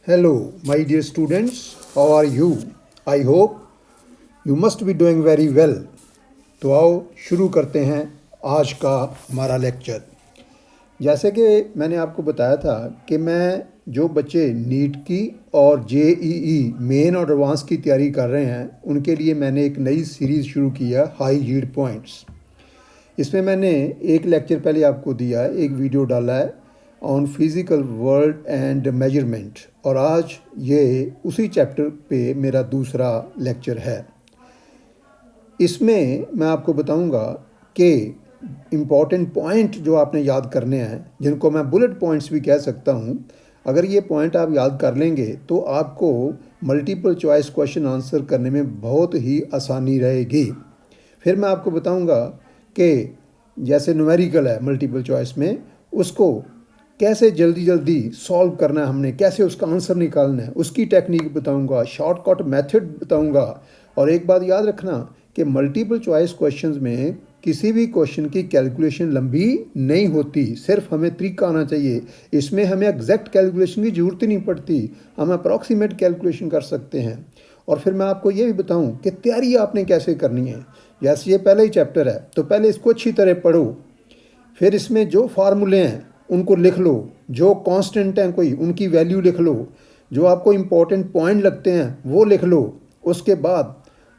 Hello, my dear students. How are you? I hope you must be doing very well. तो आओ शुरू करते हैं आज का हमारा लेक्चर। जैसे कि मैंने आपको बताया था कि मैं जो बच्चे नीट की और जेईई मेन और एडवांस की तैयारी कर रहे हैं उनके लिए मैंने एक नई सीरीज़ शुरू की है, हाई लीड पॉइंट्स। इसमें मैंने एक लेक्चर पहले आपको दिया है, एक वीडियो डाला है on physical world and measurement, और आज ये उसी चैप्टर पे मेरा दूसरा लेक्चर है। इसमें मैं आपको बताऊंगा कि इम्पॉर्टेंट पॉइंट जो आपने याद करने हैं, जिनको मैं बुलेट पॉइंट्स भी कह सकता हूँ, अगर ये पॉइंट आप याद कर लेंगे तो आपको मल्टीपल चॉइस क्वेश्चन आंसर करने में बहुत ही आसानी रहेगी। फिर मैं आपको बताऊंगा कि जैसे न्यूमेरिकल है मल्टीपल चॉइस में, उसको कैसे जल्दी जल्दी सॉल्व करना है, हमने कैसे उसका आंसर निकालना है, उसकी टेक्निक बताऊंगा, शॉर्टकट मेथड बताऊंगा। और एक बात याद रखना कि मल्टीपल चॉइस क्वेश्चंस में किसी भी क्वेश्चन की कैलकुलेशन लंबी नहीं होती, सिर्फ हमें तरीका आना चाहिए। इसमें हमें एग्जैक्ट कैलकुलेशन की ज़रूरत ही नहीं पड़ती, हम अप्रॉक्सीमेट कैलकुलेशन कर सकते हैं। और फिर मैं आपको ये भी बताऊं कि तैयारी आपने कैसे करनी है। जैसे ये पहला ही चैप्टर है तो पहले इसको अच्छी तरह पढ़ो, फिर इसमें जो फार्मूले हैं उनको लिख लो, जो कांस्टेंट हैं कोई उनकी वैल्यू लिख लो, जो आपको इम्पोर्टेंट पॉइंट लगते हैं वो लिख लो। उसके बाद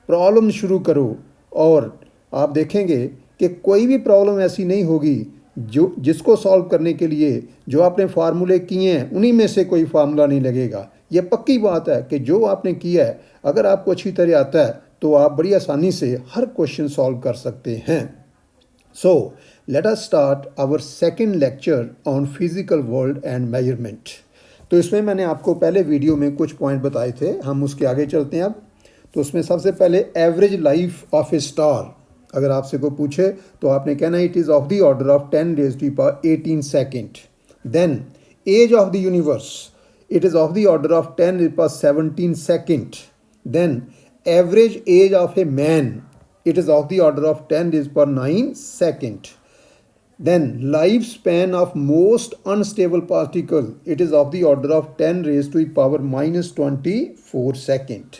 प्रॉब्लम शुरू करो और आप देखेंगे कि कोई भी प्रॉब्लम ऐसी नहीं होगी जो जिसको सॉल्व करने के लिए जो आपने फार्मूले किए हैं उन्हीं में से कोई फार्मूला नहीं लगेगा। ये पक्की बात है कि जो आपने किया है अगर आपको अच्छी तरह आता है तो आप बड़ी आसानी से हर क्वेश्चन सॉल्व कर सकते हैं। So, let us start our second lecture on physical world and measurement। तो इसमें मैंने आपको पहले वीडियो में कुछ पॉइंट बताए थे, हम उसके आगे चलते हैं अब। तो उसमें सबसे पहले average life of a star, अगर आपसे को पूछे तो आपने कहना it is of the order of 10 raised to the power 18 second. Then age of the universe, it is of the order of 10 raised to the power 17 second. Then average age of a man, it is of the order of 10 raised per 9 second. Then lifespan of most unstable particle, it is of the order of 10 raised to the power minus 24 second.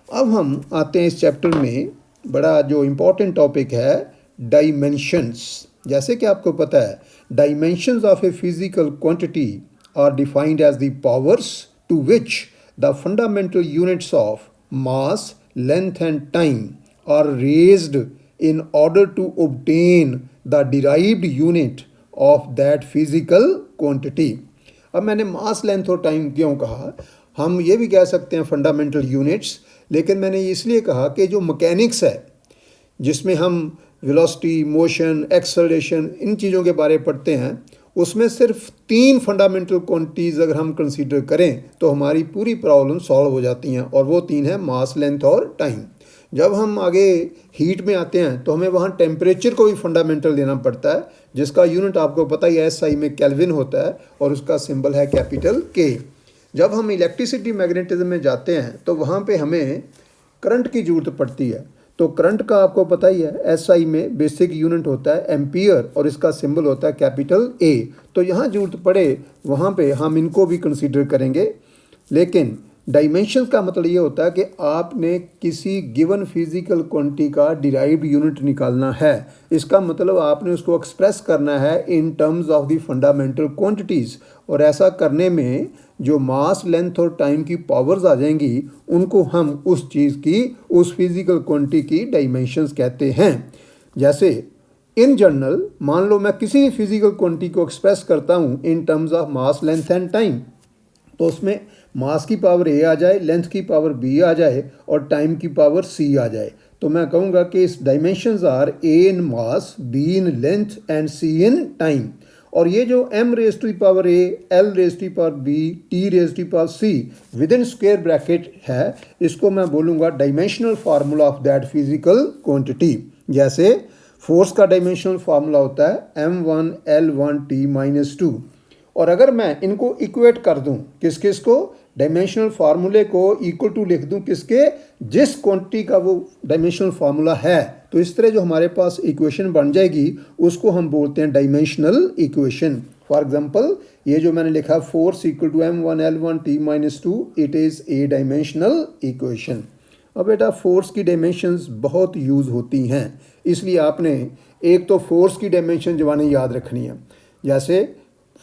अब हम आते हैं इस chapter में, बड़ा जो important topic है dimensions. जैसे कि आपको पता है dimensions of a physical quantity are defined as the powers to which the fundamental units of mass, length and time are raised in order to obtain the derived unit of that physical quantity। अब मैंने मास, length और time क्यों कहा, हम ये भी कह सकते हैं फंडामेंटल यूनिट्स, लेकिन मैंने इसलिए कहा कि जो मैकेनिक्स है जिसमें हम वेलोसिटी, मोशन, एक्सेलरेशन, इन चीज़ों के बारे में पढ़ते हैं, उसमें सिर्फ 3 फंडामेंटल क्वांटिटीज़ अगर हम कंसीडर करें तो हमारी पूरी प्रॉब्लम सॉल्व हो जाती हैं, और वो 3 हैं मास, लेंथ और टाइम। जब हम आगे हीट में आते हैं तो हमें वहाँ टेम्परेचर को भी फंडामेंटल देना पड़ता है, जिसका यूनिट आपको पता ही है एसआई में केल्विन होता है, और उसका सिंबल है कैपिटल के। जब हम इलेक्ट्रिसिटी मैग्नेटिज्म में जाते हैं तो वहाँ पे हमें करंट की ज़रूरत पड़ती है। तो करंट का आपको पता ही है एसआई में बेसिक यूनिट होता है एम्पियर, और इसका सिंबल होता है कैपिटल ए। तो यहाँ ज़रूरत पड़े वहाँ पे हम इनको भी कंसीडर करेंगे। लेकिन डायमेंशन का मतलब ये होता है कि आपने किसी गिवन फिजिकल क्वांटिटी का डिराइव्ड यूनिट निकालना है। इसका मतलब आपने उसको एक्सप्रेस करना है in terms of the fundamental quantities, और ऐसा करने में जो मास, लेंथ और टाइम की पावर्स आ जाएंगी उनको हम उस चीज़ की, उस फिजिकल क्वांटिटी की डायमेंशंस कहते हैं। जैसे इन जनरल मान लो मैं किसी भी फिजिकल क्वांटिटी को एक्सप्रेस करता हूँ in terms of mass, length and time, तो उसमें मास की पावर ए आ जाए, लेंथ की पावर बी आ जाए और टाइम की पावर सी आ जाए, तो मैं कहूँगा कि इस dimensions are A in mass, B in length and C in time. और ये जो m raise to the power A, l raise to the power b, t raise to the power c with in square bracket है, इसको मैं बोलूँगा dimensional formula of that physical quantity. जैसे force का dimensional formula होता है m1 l1 t-2, और अगर मैं इनको इक्वेट कर दूं किस किस को, डायमेंशनल फार्मूले को इक्वल टू लिख दूं किसके, जिस क्वांटिटी का वो डायमेंशनल फार्मूला है, तो इस तरह जो हमारे पास इक्वेशन बन जाएगी उसको हम बोलते हैं डायमेंशनल इक्वेशन। फॉर एग्जांपल ये जो मैंने लिखा force equal to m1l1t-2, it is a dimensional equation. अब बेटा फोर्स की डायमेंशंस बहुत यूज़ होती हैं, इसलिए आपने एक तो फोर्स की डायमेंशन जवानी याद रखनी है, जैसे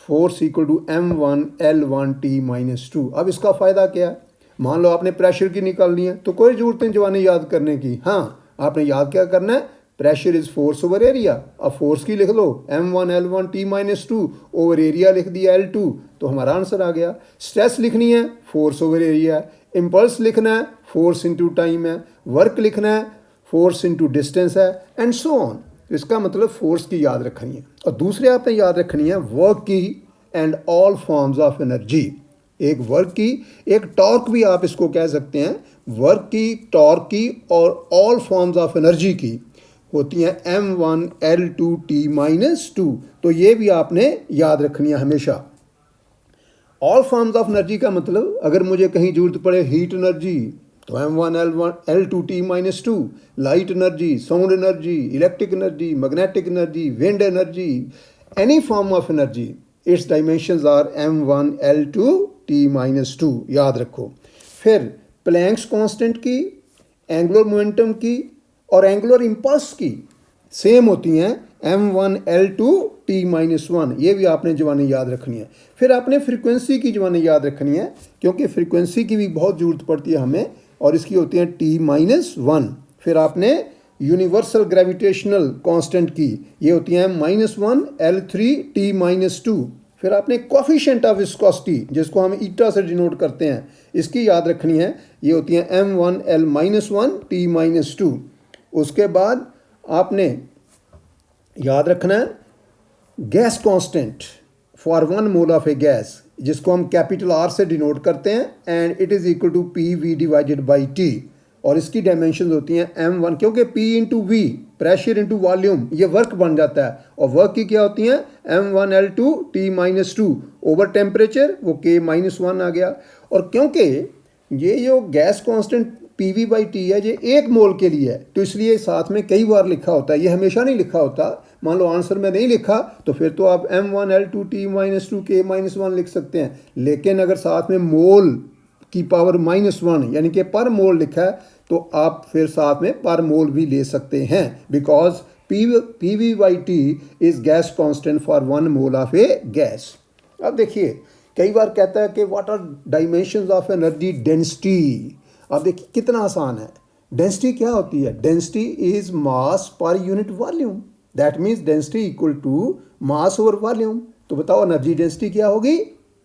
फोर्स इक्वल टू m1l1t-2। अब इसका फ़ायदा क्या है, मान लो आपने प्रेशर की निकालनी है तो कोई ज़रूरत नहीं जवानी याद करने की। हाँ, आपने याद क्या करना है, pressure is force over area. अब फोर्स की लिख लो m1l1t-2 ओवर एरिया लिख दिया l2, तो हमारा आंसर आ गया। स्ट्रेस लिखनी है फोर्स ओवर एरिया, इम्पल्स लिखना है फोर्स इनटू टाइम है, वर्क लिखना है फोर्स इनटू डिस्टेंस है, एंड सो ऑन। इसका मतलब फोर्स की याद रखनी है। और दूसरे आपने याद रखनी है वर्क की and all forms of energy. एक वर्क की, एक टॉर्क भी आप इसको कह सकते हैं, वर्क की, टॉर्क की और ऑल फॉर्म्स ऑफ एनर्जी की होती हैं m1l2t-2। तो ये भी आपने याद रखनी है हमेशा। ऑल फॉर्म्स ऑफ एनर्जी का मतलब अगर मुझे कहीं जरूरत पड़े हीट एनर्जी तो m1l2t-2, light energy, sound energy, electric energy, magnetic energy, wind energy, any form of energy, its dimensions are m1l2t-2, याद रखो। फिर प्लैंक्स कांस्टेंट की, एंगुलर मोमेंटम की और एंगुलर इम्पल्स की सेम होती हैं m1l2t-1, ये भी आपने जवानी याद रखनी है। फिर आपने फ्रीक्वेंसी की जवानी याद रखनी है, क्योंकि फ्रीक्वेंसी की भी बहुत ज़रूरत पड़ती है हमें, और इसकी होती हैं t-1। फिर आपने यूनिवर्सल ग्रेविटेशनल कांस्टेंट की, ये होती हैं -1l3t-2। फिर आपने कोफिशिएंट ऑफ विस्कोसिटी, जिसको हम ईटा से डिनोट करते हैं, इसकी याद रखनी है, ये होती हैं m1l-1t-2। उसके बाद आपने याद रखना है gas constant for 1 mole of a gas, जिसको हम कैपिटल R से डिनोट करते हैं, and it is equal to PV divided by T। और इसकी डायमेंशन होती हैं m1, क्योंकि P into V, pressure into volume, ये वर्क बन जाता है। और वर्क की क्या होती हैं m1l2t-2 ओवर टेम्परेचर, वो K-1 आ गया। और क्योंकि ये जो गैस कांस्टेंट PV/T है, ये 1 मोल के लिए है, तो इसलिए साथ में कई बार लिखा होता है, ये हमेशा नहीं लिखा होता। मान लो आंसर में नहीं लिखा तो फिर तो आप m1l2t-2 K-1 लिख सकते हैं, लेकिन अगर साथ में मोल की पावर -1 यानी कि पर मोल लिखा है तो आप फिर साथ में पर मोल भी ले सकते हैं, because PV/T is gas constant for 1 mole of a gas. अब देखिए कई बार कहता है कि what are dimensions of energy density. अब देखिए कितना आसान है। डेंसिटी क्या होती है, density is mass per unit volume, that means density equal to mass over volume. तो बताओ एनर्जी डेंसिटी क्या होगी,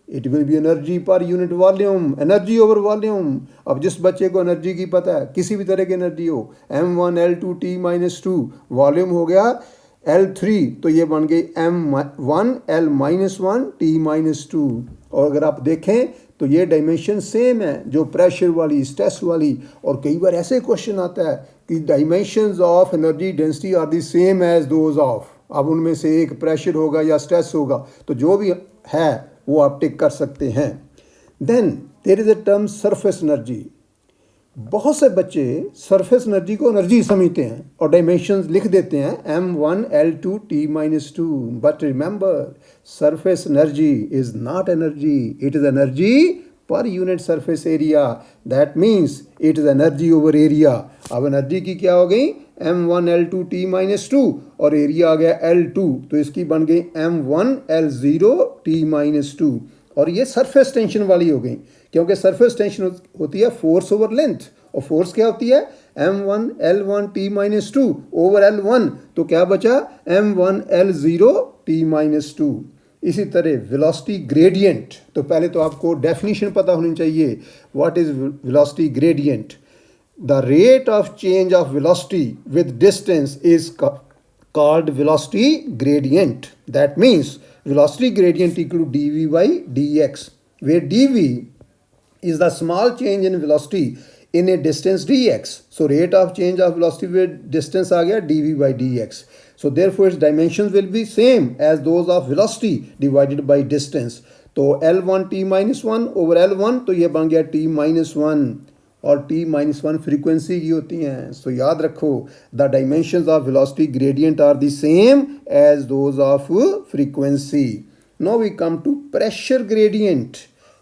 it will be energy per unit volume, energy over volume. अब जिस बच्चे को एनर्जी की पता है, किसी भी तरह की एनर्जी हो, m1l2t-2, वॉल्यूम हो गया L3, तो ये बन गई m1l-1t-2। और अगर आप देखें तो ये डायमेंशन सेम है जो प्रेशर वाली, स्ट्रेस वाली। और कई बार ऐसे क्वेश्चन आता है कि dimensions of energy density are the same as those of, अब उनमें से एक प्रेशर होगा या स्ट्रेस होगा, तो जो भी है वो आप टिक कर सकते हैं। Then there is a term surface energy. बहुत से बच्चे सरफेस एनर्जी को एनर्जी समझते हैं और डायमेंशंस लिख देते हैं m1l2t-2, but remember surface energy is not energy, it is energy per unit surface area, that means it is energy over area. अब एनर्जी की क्या हो गई m1l2t-2 और एरिया आ गया L2, तो इसकी बन गई m1l0t-2। और ये सरफेस टेंशन वाली हो गई, क्योंकि सरफेस टेंशन होती है फोर्स ओवर लेंथ, और फोर्स क्या होती है m1l1t-2 ओवर L1, तो क्या बचा m1l0t-2। इसी तरह वेलोसिटी ग्रेडियंट, तो पहले तो आपको डेफिनेशन पता होनी चाहिए, what is velocity gradient. The rate of change of velocity with distance is called velocity gradient. That means velocity gradient equal to dv by dx, where dv is the small change in velocity in a distance dx. So rate of change of velocity with distance आ गया dv by dx. So therefore its dimensions will be same as those of velocity divided by distance. तो l1t-1 over l1, तो ये बन गया t-1, और t-1 frequency की होती हैं। सो याद रखो the dimensions of velocity gradient are the same as those of frequency. Now we come to pressure gradient.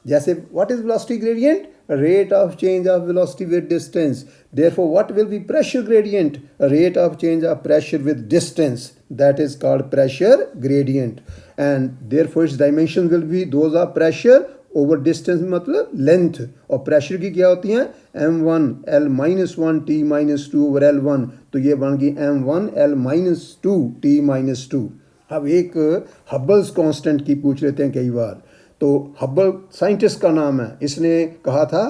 जैसे what is velocity gradient? Rate of change of velocity with distance. Therefore, what will be pressure gradient? Rate of change of pressure with distance. That is called pressure gradient. And therefore, its dimensions will be those of pressure over distance मतलब length. और pressure की क्या होती हैं? M1 L minus 1 T minus 2 over L1. तो ये बन गई M1 L minus 2 T minus 2. अब एक हब्बल्स कांस्टेंट की पूछ लेते हैं कई बार. तो हब्बल साइंटिस्ट का नाम है, इसने कहा था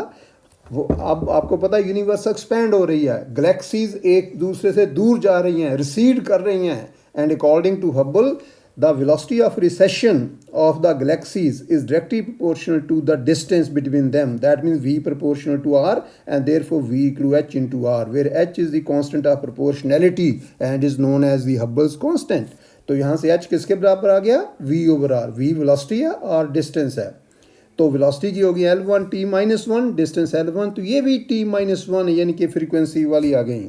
वो अब आपको पता है यूनिवर्स एक्सपैंड हो रही है, गैलेक्सीज एक दूसरे से दूर जा रही हैं, रिसीड कर रही हैं, and according to Hubble the velocity of recession of the galaxies is directly proportional to the distance between them. That means v proportional to r and therefore v equal to h into r, where h is the constant of proportionality and is known as the Hubble's constant. तो यहाँ से h किसके बराबर आ गया? v over R. v velocity है और distance है, तो वेलोसिटी की होगी L1 t minus 1, distance L1, तो ये भी t माइनस 1 यानी कि फ्रीक्वेंसी वाली आ गई.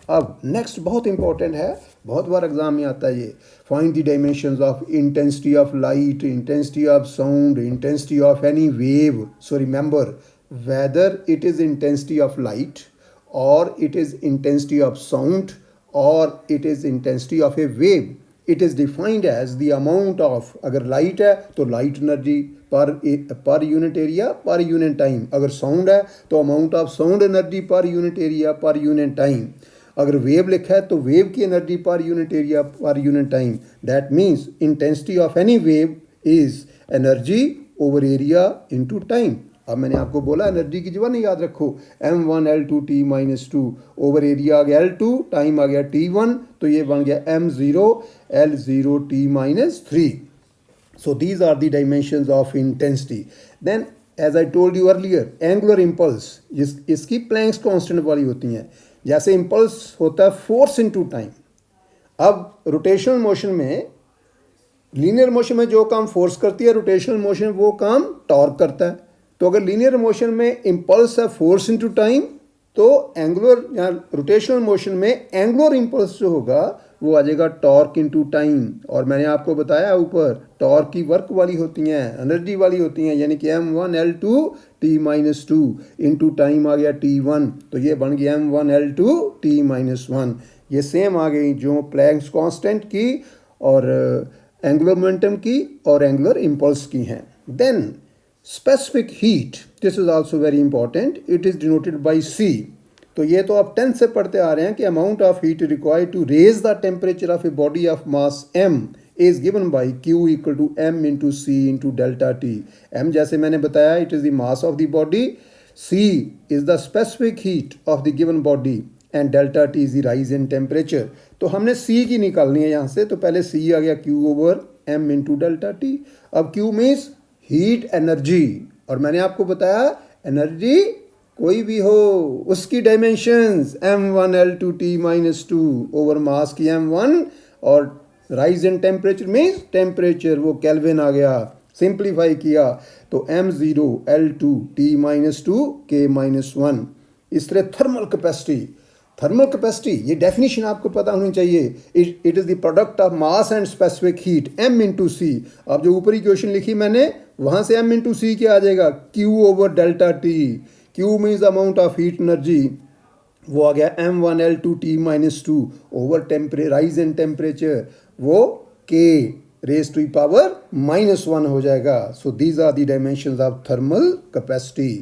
अब नेक्स्ट बहुत इंपॉर्टेंट है, बहुत बार एग्जाम में आता है ये. Find the dimensions of intensity of light, intensity of sound, intensity of any wave. So remember whether it is intensity of light और it is intensity of sound और it is intensity of a wave, it is defined as the amount of, अगर light है तो light energy per unit area per unit time, अगर sound है तो amount of sound energy per unit area per unit time, अगर wave लिखा है तो वेव की energy per unit area per unit time. That means intensity of any wave is energy over area into time. अब मैंने आपको बोला energy की जगह नहीं याद रखो, M1 L2 T minus 2 over area आ गया L2, टाइम आ गया T1, तो ये बन गया M0 L0 T minus 3. So these are the dimensions of intensity. Then as I told you earlier, angular impulse इसकी प्लैंक्स कांस्टेंट वाली होती हैं. जैसे इम्पल्स होता है फोर्स इनटू टाइम. अब रोटेशनल मोशन में, लीनियर मोशन में जो काम फोर्स करती है, रोटेशनल मोशन वो काम टॉर्क करता है. तो अगर लीनियर मोशन में इम्पल्स है फोर्स इनटू टाइम, तो एंगुलर या रोटेशनल मोशन में एंगुलर इम्पल्स जो होगा वो आ जाएगा टॉर्क इनटू टाइम. और मैंने आपको बताया ऊपर टॉर्क की वर्क वाली होती हैं, एनर्जी वाली होती हैं, यानी कि M1 L2 T minus 2 into time आ गया T1, तो ये बन गया M1 L2 T माइनस 1. ये सेम आ गई जो प्लैंक्स कांस्टेंट की और एंगुलर मोमेंटम की और एंगुलर इम्पल्स की हैं. Then specific heat, this is also very important, it is denoted by C. तो ये तो आप 10th से पढ़ते आ रहे हैं कि amount of heat required to raise the temperature of a body of mass m is given by Q equal to m into C into delta T. m जैसे मैंने बताया it is the mass of the body, C is the specific heat of the given body and delta T is the rise in temperature. तो हमने C की निकालनी है यहाँ से, तो पहले C आ गया Q over m into delta T. अब Q means हीट एनर्जी, और मैंने आपको बताया एनर्जी कोई भी हो उसकी dimensions M1 L2 T minus 2 over mass की M1 और rise in temperature means temperature वो केल्विन आ गया. सिंप्लीफाई किया तो M0 L2 T minus 2 K minus 1. इस तरह थर्मल कैपेसिटी, थर्मल कैपेसिटी ये डेफिनेशन आपको पता होनी चाहिए. It is the product of mass and specific heat M into C. अब जो ऊपरी क्वेश्चन लिखी मैंने वहाँ से M इंटू सी क्या आ जाएगा? Q over delta T. Q means amount of heat energy, वो आ गया M1 L2 T minus 2 over rise in temperature, वो K raise to power minus 1 हो जाएगा. So these are the dimensions of thermal capacity.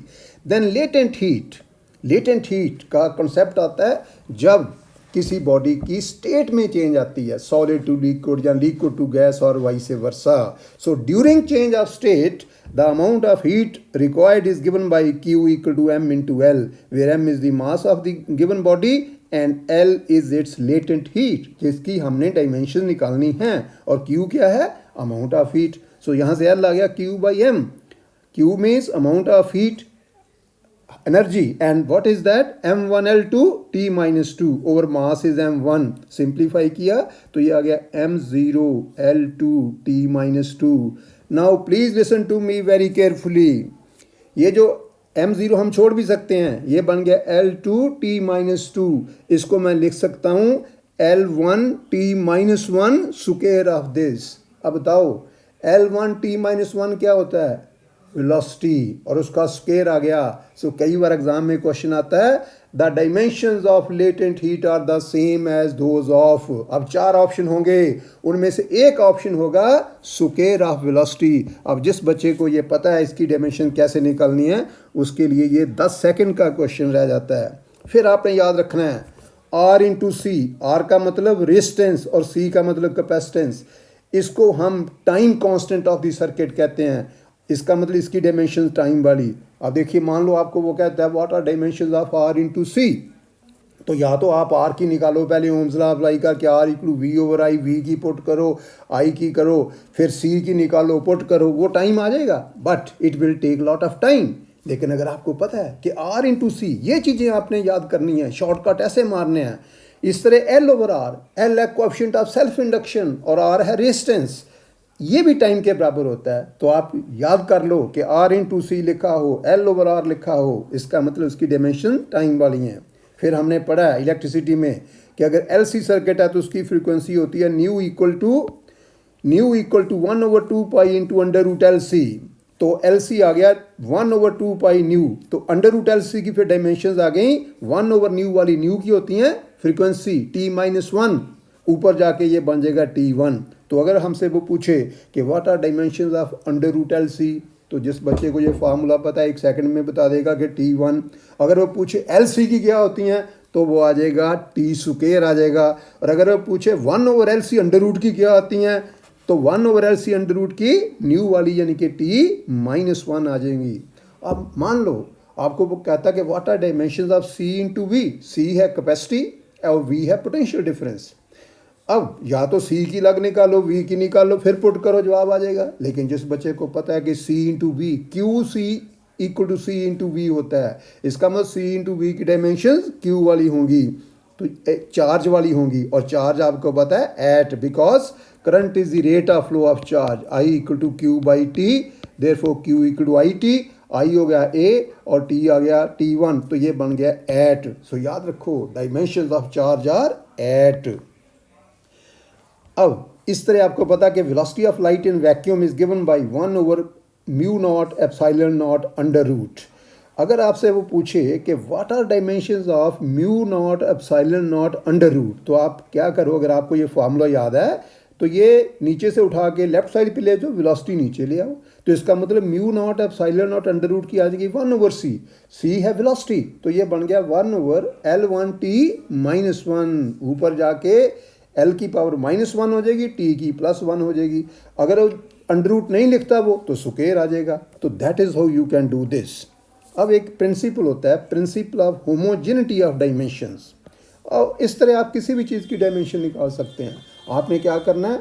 Then latent heat. Latent heat का concept आता है जब किसी बॉडी की स्टेट में चेंज आती है, सॉलिड टू लिक्विड या लिक्विड टू गैस और vice versa. So during change of state the amount of heat required is given by Q equal to m into L, where m is the mass of the given body and L is its latent heat, जिसकी हमने dimension निकालनी है, और Q क्या है? Amount of heat. सो यहाँ से L आ गया Q by M. Q means amount of heat energy, and what is that? M1 L2 T minus 2 over mass is M1. Simplify किया तो ये आ गया M0 L2 T minus 2. Now please listen to me very carefully. ये जो M0 हम छोड़ भी सकते हैं, ये बन गया L2 T minus 2. इसको मैं लिख सकता हूँ L1 T minus 1 square of this. अब बताओ L1t-1 क्या होता है? वेलोसिटी, और उसका स्क्वायर आ गया। सो कई बार एग्जाम में क्वेश्चन आता है the dimensions of latent heat are the same as those of. अब 4 ऑप्शन होंगे, उनमें से एक ऑप्शन होगा स्क्वायर ऑफ वेलोसिटी। अब जिस बच्चे को ये पता है इसकी डायमेंशन कैसे निकालनी है, उसके लिए ये 10 सेकंड का क्वेश्चन रह जाता है। फिर आपने याद रखना है R इंटू सी। आर का मतलब रेजिस्टेंस और सी का मतलब कैपेसिटेंस। इसको हम time constant of the circuit कहते हैं। इसका मतलब इसकी डायमेंशन टाइम वाली। अब देखिए, मान लो आपको वो कहता है what are dimensions of R into C, तो या तो आप R की निकालो, पहले ओम्स लॉ अप्लाई करके R equal V over I, V की पुट करो, I की करो, फिर C की निकालो, पुट करो, वो टाइम आ जाएगा, but it will take lot of time. लेकिन अगर आपको पता है कि R इंटू सी, ये चीज़ें आपने याद करनी है, शॉर्टकट ऐसे मारने हैं। इस तरह L ओवर R, L है कोएफिशिएंट ऑफ सेल्फ इंडक्शन और R है रेजिस्टेंस, ये भी टाइम के बराबर होता है। तो आप याद कर लो कि R इंटू सी लिखा हो, L ओवर R लिखा हो, इसका मतलब उसकी डायमेंशन टाइम वाली हैं। फिर हमने पढ़ा है इलेक्ट्रिसिटी में कि अगर LC सर्किट है तो उसकी फ्रीक्वेंसी होती है nu equal to 1 over 2 pi into under root LC। तो LC आ गया 1 ओवर 2 पाई न्यू, तो अंडर रूट LC की फिर डायमेंशन आ गई 1 ओवर न्यू वाली। न्यू की होती हैं फ्रीक्वेंसी T-1, ऊपर जाके ये बन जाएगा T1। तो अगर हमसे वो पूछे कि what are dimensions of under root LC, तो जिस बच्चे को ये फार्मूला पता है 1 सेकंड में बता देगा कि T1। अगर वो पूछे LC की क्या होती हैं, तो वो आ जाएगा T स्क्वायर आ जाएगा। और अगर वो पूछे 1 ओवर LC अंडर रूट की क्या आती हैं, तो 1 ओवर LC अंडर रूट की न्यू वाली यानी कि T-1 आ जाएंगी। अब मान लो आपको वो कहता कि what are dimensions of C into V। C है कैपेसिटी और V है पोटेंशियल डिफरेंस। अब या तो C की लग निकालो, V की निकालो, फिर पुट करो, जवाब आ जाएगा। लेकिन जिस बच्चे को पता है कि C into V, Q C equal to C into V होता है, इसका मतलब C इंटू वी की डायमेंशन Q वाली होंगी, तो चार्ज वाली होंगी। और चार्ज आपको पता है AT, because current is the rate of flow of charge, I equal to Q by T, therefore Q equal to IT। I हो गया A और T आ गया T1, तो ये बन गया एट। सो याद रखो dimension of charge are AT. अब इस तरह आपको पता कि velocity of light in vacuum is given by 1 over mu naught epsilon naught under root. अगर आपसे वो पूछे कि what are dimensions of mu naught epsilon naught under root, तो आप क्या करो, अगर आपको ये फार्मूला याद है तो ये नीचे से उठा के लेफ्ट साइड पे ले जाओ, वेलोसिटी नीचे ले आओ। तो इसका मतलब mu naught epsilon naught under root की आ जाएगी 1 ओवर सी। सी है वेलोसिटी, तो ये बन गया 1 ओवर L1t-1, ऊपर जाके L की पावर -1 हो जाएगी, T की +1 हो जाएगी। अगर अंडर रूट नहीं लिखता वो, तो स्क्वायर आ जाएगा। तो that is how you can do this. अब एक प्रिंसिपल होता है, principal of homogeneity of dimensions, और इस तरह आप किसी भी चीज़ की डायमेंशन निकाल सकते हैं। आपने क्या करना है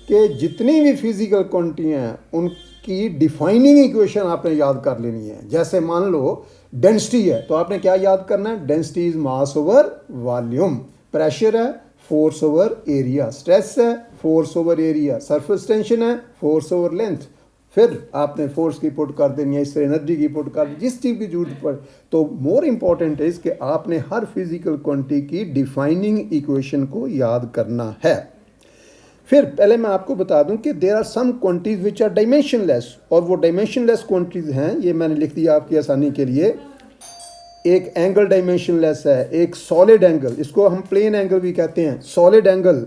कि जितनी भी फिजिकल क्वांटिटी हैं उनकी डिफाइनिंग इक्वेशन आपने याद कर लेनी है। जैसे मान लो डेंसिटी है, तो आपने क्या याद करना है, density is mass over volume. Pressure है, फोर्स ओवर एरिया। स्ट्रेस है, force over area. Surface tension है, फोर्स ओवर लेंथ। फिर आपने फोर्स की पुट कर देनी है, इससे एनर्जी की पुट कर, जिस चीज़ की जरूरत पड़े। तो मोर इम्पॉर्टेंट इज़ कि आपने हर फिजिकल क्वांटिटी की डिफाइनिंग इक्वेशन को याद करना है। फिर पहले मैं आपको बता दूं कि there are some quantities which are dimensionless, और वो डायमेंशनलेस क्वांटिटीज हैं, ये मैंने लिख दिया आपकी आसानी के लिए। एक एंगल डायमेंशनलेस है, एक सॉलिड एंगल, इसको हम प्लेन एंगल भी कहते हैं, सॉलिड एंगल।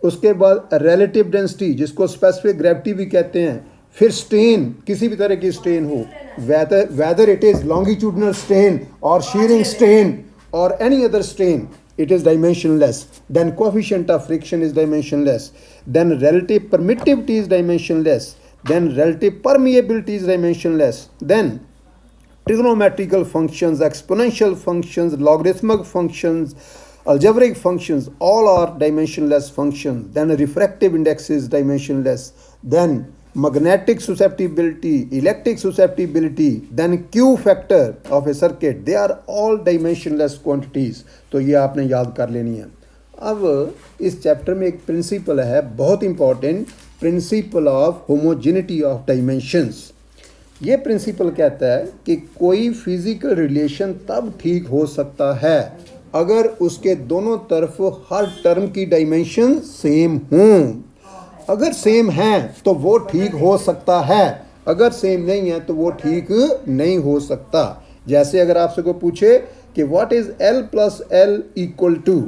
उसके बाद रिलेटिव डेंसिटी, जिसको स्पेसिफिक ग्रेविटी भी कहते हैं। फिर स्ट्रेन, किसी भी तरह की स्ट्रेन हो, whether it is longitudinal strain और शीयरिंग स्ट्रेन और any other strain, it is dimensionless. Then coefficient of friction is dimensionless. Then relative permittivity is dimensionless. Then relative permeability is dimensionless. Then trigonometrical functions, exponential functions, logarithmic functions, algebraic functions, all are dimensionless functions. Then refractive index is dimensionless. Then magnetic susceptibility, electric susceptibility, then Q factor of a circuit, they are all dimensionless quantities. तो ये आपने याद कर लेनी है। अब इस chapter में एक प्रिंसिपल है बहुत important, principal of homogeneity of dimensions. ये प्रिंसिपल कहता है कि कोई फिजिकल रिलेशन तब ठीक हो सकता है अगर उसके दोनों तरफ हर टर्म की डायमेंशन सेम हों। अगर सेम हैं तो वो ठीक हो सकता है, अगर सेम नहीं है तो वो ठीक नहीं हो सकता। जैसे अगर आपसे को पूछे कि what is L plus L equal to,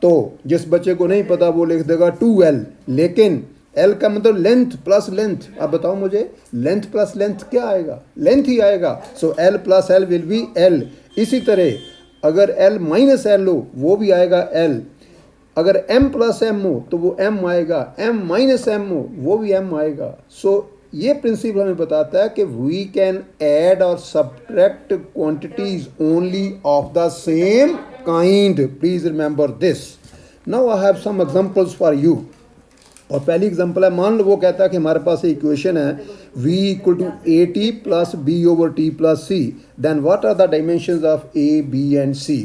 तो जिस बच्चे को नहीं पता वो लिख देगा 2L, लेकिन L का मतलब लेंथ प्लस लेंथ। अब बताओ मुझे, लेंथ प्लस लेंथ क्या आएगा? लेंथ ही आएगा। सो L plus L will be L। इसी तरह अगर L माइनस L हो वो भी आएगा L। अगर M प्लस M हो तो वो M आएगा, M माइनस M हो वो भी M आएगा। सो ये प्रिंसिपल हमें बताता है कि वी कैन ऐड और subtract quantities only of the same kind. Please remember this. Now I have some examples for you. और पहली एग्जांपल है, मान लो वो कहता है कि हमारे पास इक्वेशन है v equal to A T plus B over T plus C, then what are the dimensions of A B and C.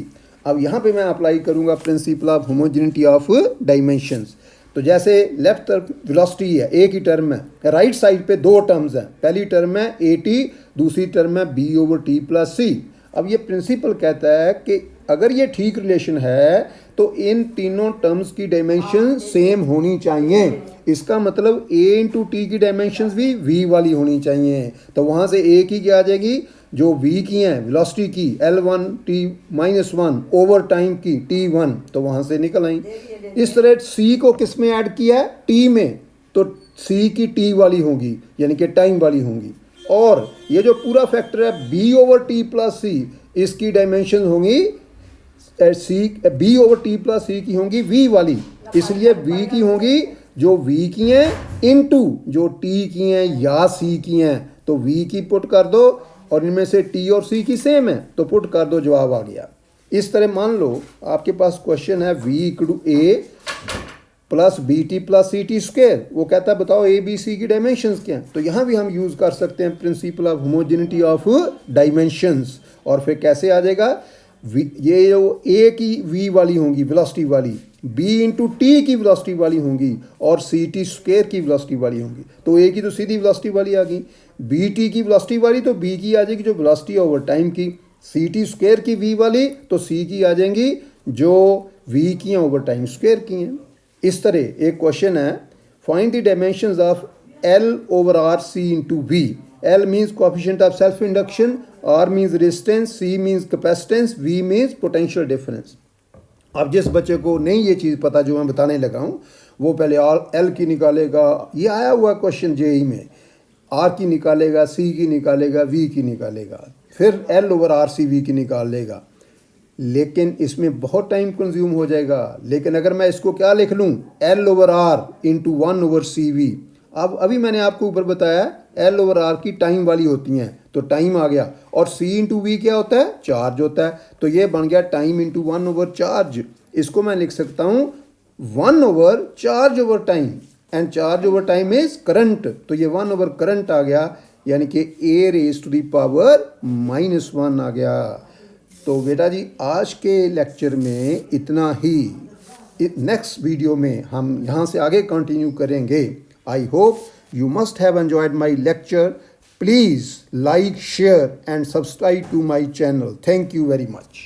अब यहाँ पे मैं अप्लाई करूँगा principle of homogeneity of dimensions. तो जैसे लेफ्ट तरफ वेलोसिटी है, एक ही टर्म है, राइट साइड पे दो टर्म्स हैं, पहली टर्म है ए टी, दूसरी टर्म है B over T plus C. अब ये प्रिंसिपल कहता है कि अगर ये ठीक रिलेशन है तो इन तीनों टर्म्स की डायमेंशन सेम होनी चाहिए। इसका मतलब a इंटू टी की डायमेंशंस भी v वाली होनी चाहिए। तो वहाँ से a की क्या आ जाएगी, जो v की हैं वेलोसिटी की L1 t minus one over time की t1, तो वहाँ से निकल आई। इस तरह c को किस में ऐड किया है, t में, तो c की t वाली होगी यानी कि टाइम वाली होंगी। और ये जो पूरा फैक्टर है b ओवर टी प्लस सी, इसकी डायमेंशन होंगी सी, बी ओवर टी प्लस सी की होंगी v वाली, इसलिए v की होंगी जो v की हैं इनटू जो t की हैं या c की हैं। तो v की पुट कर दो और इनमें से t और c की सेम है तो पुट कर दो, जवाब आ गया। इस तरह मान लो आपके पास क्वेश्चन है v equal to a plus B T plus C T square, वो कहता है बताओ ए बी सी की डायमेंशंस क्या हैं। तो यहाँ भी हम यूज़ कर सकते हैं principal of homogeneity of dimensions. और फिर कैसे आ जाएगा, ये जो ए की वी वाली होंगी वेलोसिटी वाली, बी इंटू टी की वेलोसिटी वाली होंगी और सी टी स्क्वायर की वेलोसिटी वाली होंगी। तो ए की तो सीधी वेलोसिटी वाली आ गई, बी टी की वेलोसिटी वाली तो बी की आ जाएगी जो वेलोसिटी ओवर टाइम की, सी टी स्क्वायर की वी वाली तो सी की आ जाएंगी जो वी की हैं ओवर टाइम स्क्वायर की हैं। इस तरह एक क्वेश्चन है, find the dimensions of L over R C into V. L means coefficient of self induction, R means resistance, C means capacitance, V means potential difference। अब जिस बच्चे को नहीं ये चीज़ पता जो मैं बताने लगा हूँ, वो पहले L की निकालेगा, ये आया हुआ क्वेश्चन जेई में, R की निकालेगा, C की निकालेगा, V की निकालेगा, फिर L over R C V की निकाल लेगा। लेकिन इसमें बहुत टाइम कंज्यूम हो जाएगा। लेकिन अगर मैं इसको क्या लिख लूँ, L over R into one over C V. अब अभी मैंने आपको ऊपर बताया L ओवर आर की टाइम वाली होती हैं, तो टाइम आ गया, और C इंटू वी क्या होता है, चार्ज होता है। तो ये बन गया time into one over charge. इसको मैं लिख सकता हूँ one over charge over time, and charge over time is current, तो ये वन ओवर करंट आ गया, यानी कि a raise to the power -1 आ गया। तो बेटा जी आज के लेक्चर में इतना ही। नेक्स्ट वीडियो में हम यहाँ से आगे कंटिन्यू करेंगे। I hope you must have enjoyed my lecture. Please like, share and subscribe to my channel. Thank you very much.